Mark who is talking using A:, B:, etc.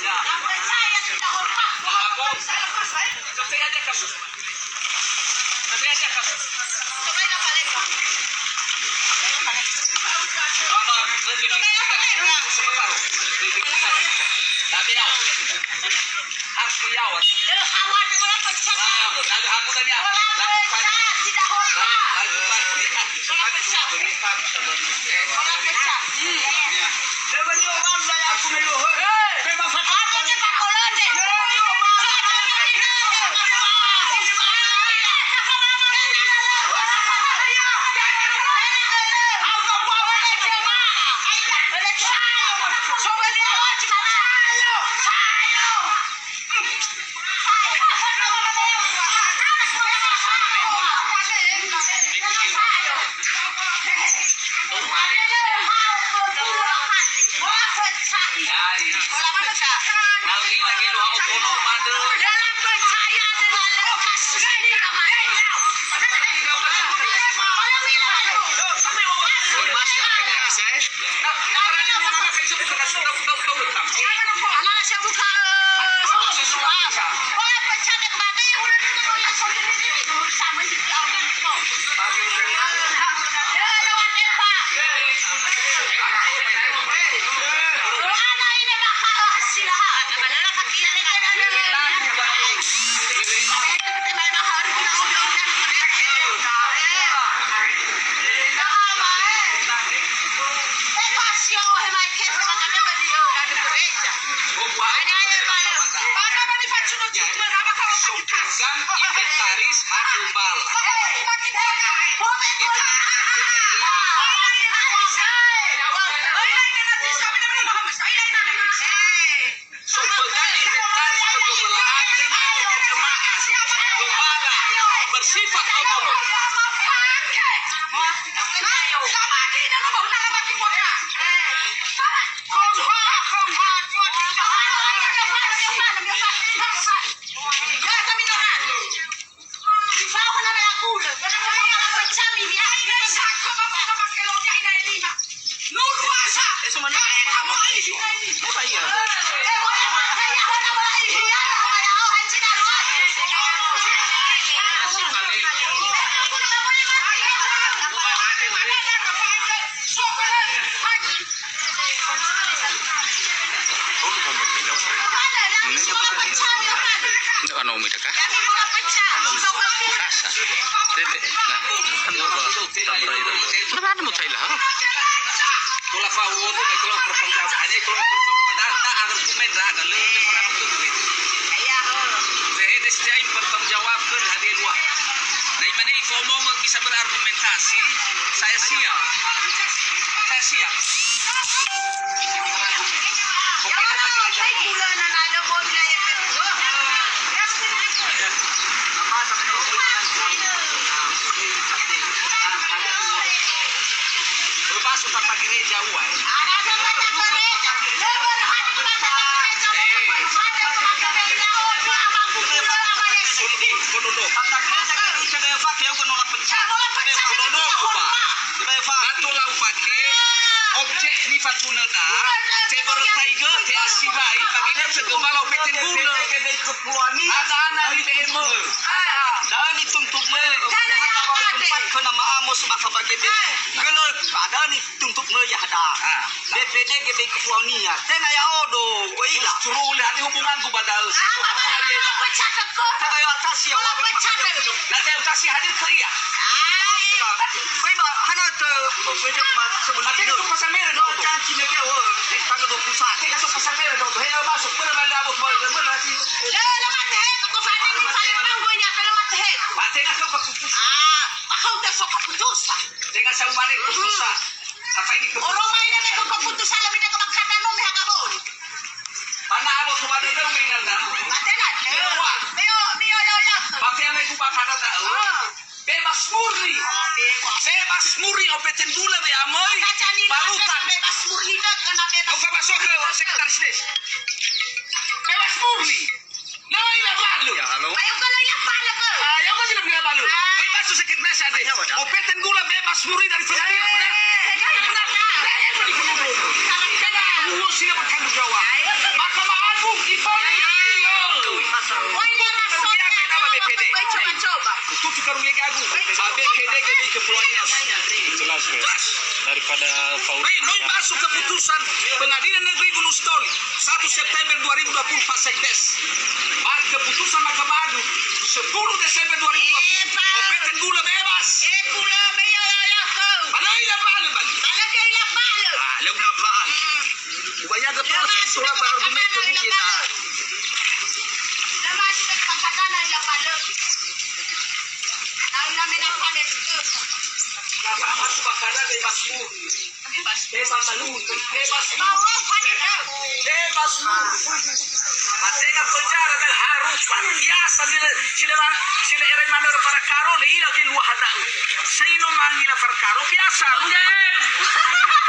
A: Saya tidak hormat.
B: Selesai aja kamu. Selesai aja kamu.
A: Cobain apa lagi?
B: Kalau lebih sebentar. Tapi ya, aku jawab.
A: Kawan kalau pecah.
B: Lalu aku tanya.
A: Kalau pecah tidak hormat.
B: Lalu lihat.
A: Kalau pecah. Kalau pecah.
C: Lepas orang saya aku meluhur. Memang
A: Ada kita kolonel.
B: Lagi lagi lu aku tolong pada.
A: Dalam percaya dengan lekas sekali ramai. Kalau bilang itu. Anak saya buka. Kalau pecah dan bagai udah ditulis sama dia. Lewat depan. Anak ini bakal hasil adalah kakinya
B: Gang inventaris hadu bala. Pegang inventaris pengumpulan gembala bersifat otonom.
D: Ano umi ka? Sasa. Dede. Nah, ano mo tayo lahat?
B: Kalau fawon itu kalau perpanjangannya kalau data argumen ada lebih kurang itu. Jadi saya pertanggungjawabkan hadir luar. Nah, mana informo bisa berargumentasi, saya siap. Saya siap. Masuk kata gereja uai. Objek ni fatunada, cebor tiger te asibai, baginya segembala opeten gula. Ada anak di BM.
C: Dan dituntut me. Tempat ke nama Amos maka bagi gelap ada ni tuntut me ya ada. DPD GB ketua ni ya. Tengah ya odo. Oila.
B: Suruh lihat hubunganku pada.
C: Kayo atas ya.
B: Nanti kasih hadir kerja.
C: Baik hana tu sebelum
B: Nanti
C: itu.
B: itu pasal merah dong.
C: Jangan cina ke tanggal 21.
B: Kita masuk pasal merah dong. Hei masuk berbalik abu berbalik lagi. Mati nak kau keputusan. Dengan saya balik keputusan. Apa ini keputusan? Mana abu kembali ke mengal dah. Pakai yang itu bakal ada. Bebas murni. Bebas murni opeten gula be amoy. Barutan. Kau kau masuk ke sekretaris des. Bebas murni. Noi la balu.
D: Ya, halo.
B: Yang masih lebih balu. Kau masuk sekretaris ada. Opeten gula bebas murni dari pengadilan. Benar. Kenapa sila bertanggung jawab? Mahkamah Agung
D: daripada
B: Noi masuk keputusan Pengadilan Negeri Gunung Sitoli 1 September 2020 Pak Sekdes. Keputusan Mahkamah Agung 10 Desember 2020. Opeten gula bebas. Malay na pala ba? Alam na pa. Ubaya ka to sa isura ba argument ko din kita. Masuk bakada bebas murni. Bebas salud. Bebas murni. Bebas murni. Matega penjara dan harapan biasa sila eray manor para karo na ila kin wahada. Sino mangila para karo biasa. Udah.